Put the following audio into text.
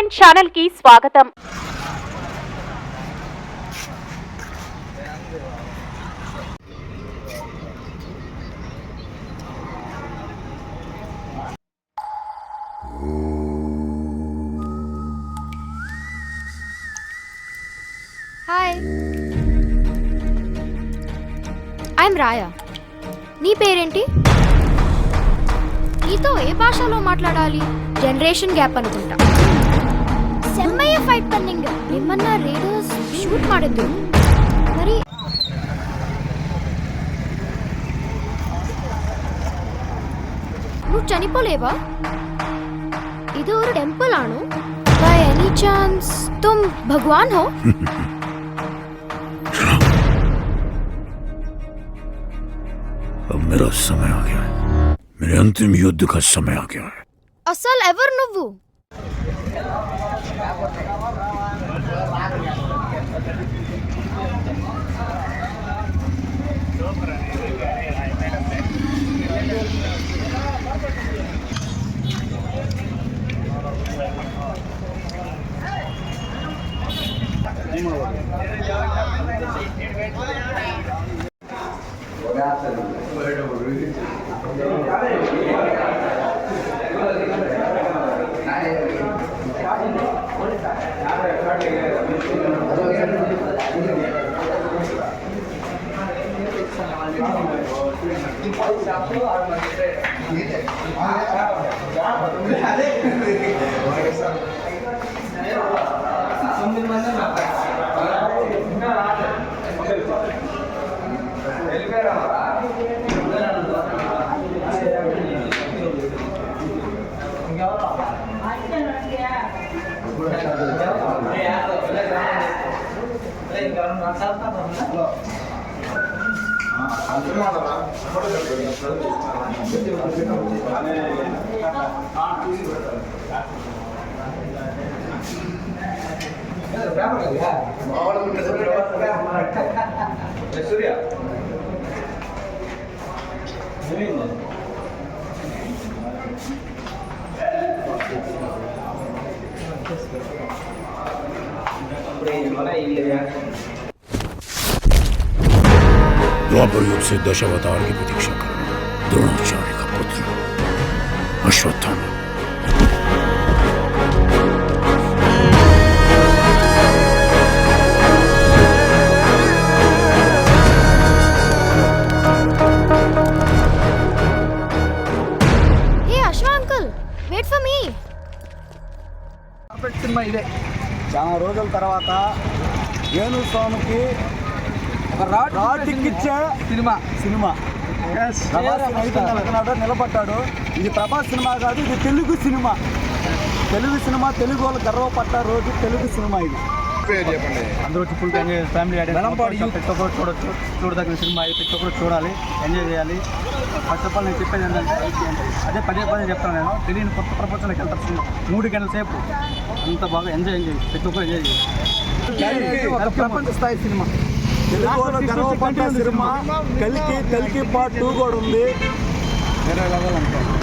9 channel కి స్వాగతం. Hi, I'm రాయా. నీ పేరేంటి? నీతో ఏ భాషలో మాట్లాడాలి? జనరేషన్ ಗ್ಯಾಪ್ అనుకుంటా. సెమ్మయ్య ఫైట్ పన్నింగ్ నిమ్మన్న రేడర్స్ షూట్ ಮಾಡಿದ್ರು. మరి నువ్వు చనిపోలేవా? ఇది ఒక టెంపుల్ ఆను. బై ఎనీ ఛాన్స్ తుమ్ భగవాన్ హో? अब मेरा समय आ गया है. मेरे अंतिम युद्ध का समय आ गया है. అసలు ఎవరు నువ్వు? द्वापर युग से दशावतार की प्रतीक्षा कर द्रोणाचार्य का पुत्र Ashwatthama. Hey Ashwa uncle, wait for me. Perfect cinema ఇదే. చాలా రోజుల తర్వాత వేణుస్వామికి ఒక రాటిక్కిచ్చే సినిమా నిలబడ్డాడు. ఇది ప్రభాస్ సినిమా కాదు, ఇది తెలుగు సినిమా. తెలుగు వాళ్ళు గర్వపడ్డ రోజు తెలుగు సినిమా ఇది. అందరూ వచ్చి ఫుల్ ఫ్యామిలీ ప్రతి ఒక్కరు చూడొచ్చు. చూడదగిన సినిమా ఇది, ప్రతి ఒక్కరు చూడాలి, ఎంజాయ్ చేయాలి. ఫస్ట్ ఆఫ్ ఆల్ నేను చెప్పేది ఏంటంటే అదే పదే చెప్తాను, నేను తెలియని కొత్త ప్రపంచంలోకి వెళ్తాను. సినిమా 3 గంటల సేపు అంత బాగా ఎంజాయ్ ప్రతి ఒక్కరు ఎంజాయ్ చేయాలి. ప్రపంచ స్థాయి సినిమా, తెలుగు గర్వపడ్డ సినిమా. కలికి పార్ట్ 2 కూడా ఉంది. వేరే లెవెల్ అంటారు.